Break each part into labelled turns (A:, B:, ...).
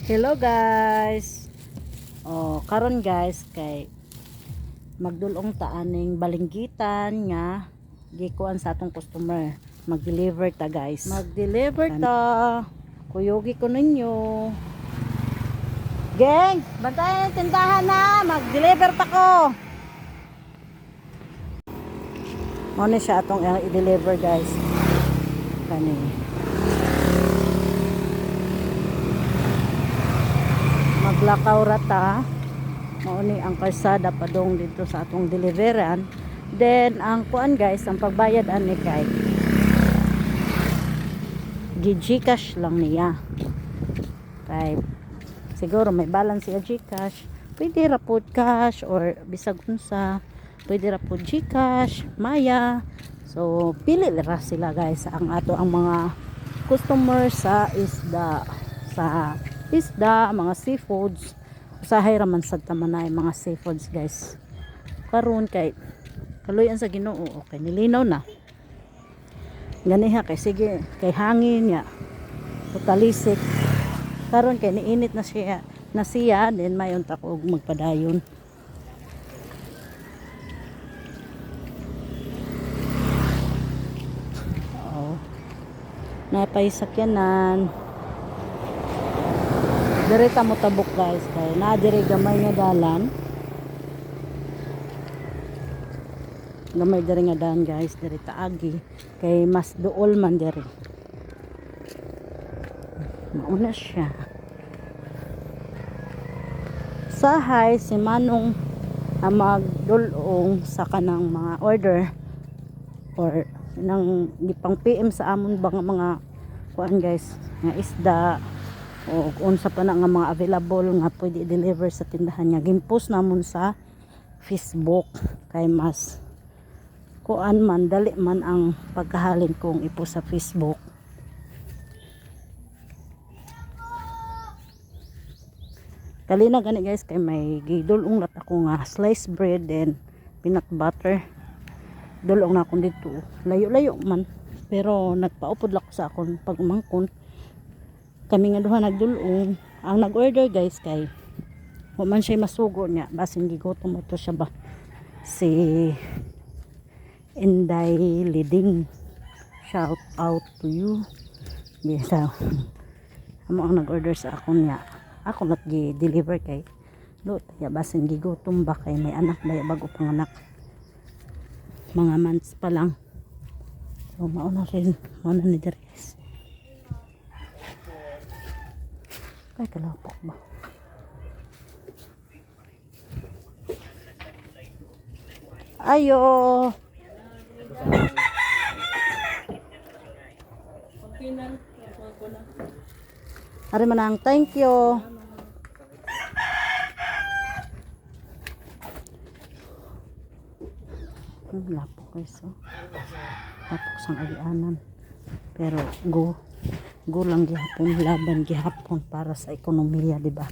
A: Hello guys. Karon guys kay magdulong ta aning balinggitan nga gikuan sa atong customer. Mag-deliver ta guys. Mag-deliver ta. Kuyogi ko ninyo. Geng, bantayan ang tindahan na. Mag-deliver ta ko. Muna siya atong i-deliver guys. Kani. Maglakaw rata mauni ang kalsada padong dito sa atong deliveran. Then ang kuan guys, ang pagbayad ani kay Gcash lang niya. Kay siguro may balance siya Gcash. Pwede ra pod cash or bisag unsa. Pwede ra pod Gcash, Maya. So pili ra sila guys ang mga customer sa isda, mga seafoods. Usahay raman sad ta man mga seafoods guys. Karon kay kaluyan sa Ginoo, okay nilinaw na. Ganiha kay sige, kay hangin ya. Utalisik. Karon kay niinit na siya, then mayon ta ko magpadayon. Napay sakyanan. Direta mo tabok guys kay na dire gamay nga dalan. Gamay dire nga dalan guys, direta agi kay mas duol man dire. Mauna siya. Sahay si Manong ang magdulong sa kanang mga order or nang gipang PM sa amon bang mga kuan guys nga isda o unsa pa na nga mga available nga pwede i-deliver sa tindahan niya. Gimpost namon sa Facebook kay mas kuan man dali man ang pagkahalin kong ipost sa Facebook. Kalina gani guys kay may gidulong lat ako nga sliced bread and peanut butter. Dulong na akong dito. Layo-layo man. Pero nagpaupod lang ko sa akong pagumangkon. Kami nga duha nagdulong. Ang nag-order guys kay man siya masugo niya. Basin gigutom ito siya ba. Si Inday Liding. Shout out to you. Bisa. Amo ang nag-order sa akon niya. Ako nag-deliver kay lot. Ya basin gigutom ba kay may anak ba bago panganak. Mga months pa lang. So mauna rin. Mauna ni Dres. Ay kalapok ba? Ayo. Ari manang thank you. Lapok guys, lapok sang agianan pero go lang gihapon, laban gihapon para sa ekonomiya, di ba?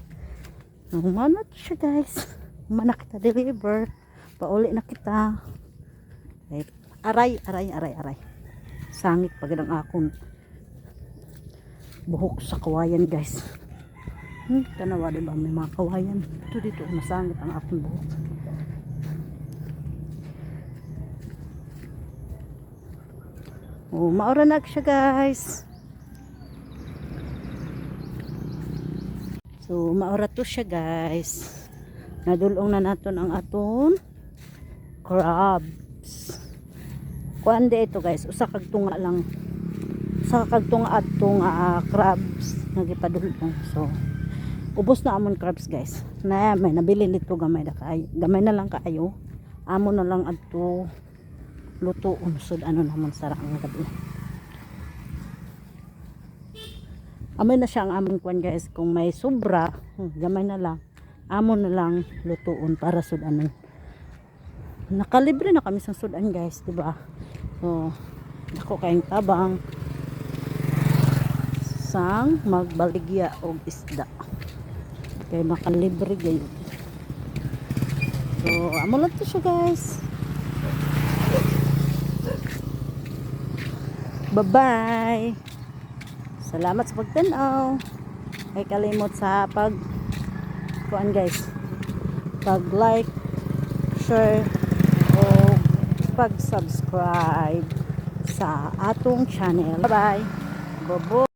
A: Manat siya guys, mana kita deliver pauli na kita. Aray sangit pagid ang akon buhok sa kawayan guys. Tanawa, di ba, may mga kawayan dito masangit ang akon buhok. Maura na siya guys. So maura to siya guys. Nadulong na naton ang aton crabs. Kuande ito guys, usa kag tunga lang. Usa kag tunga atong crabs nagipadulong. So ubos na amon crabs guys. Na may nabili dito gamay na lang kaayo. Amo na lang adto luto unsod ano naman sarang ang gabi. Amay na siya ang among kwan guys. Kung may sobra, gamay na lang. Amo na lang lutuon para sudanan. Nakalibre na kami sa sudan guys, diba? So, ako kayong tabang sang magbaligya og isda. Kaya makalibre gayon. So, amo lang to siya guys. Bye-bye. Salamat sa pagtanaw. Ay kalimot sa pag kuan guys, pag like, share o pag subscribe sa atong channel. Bye bye. Bobo.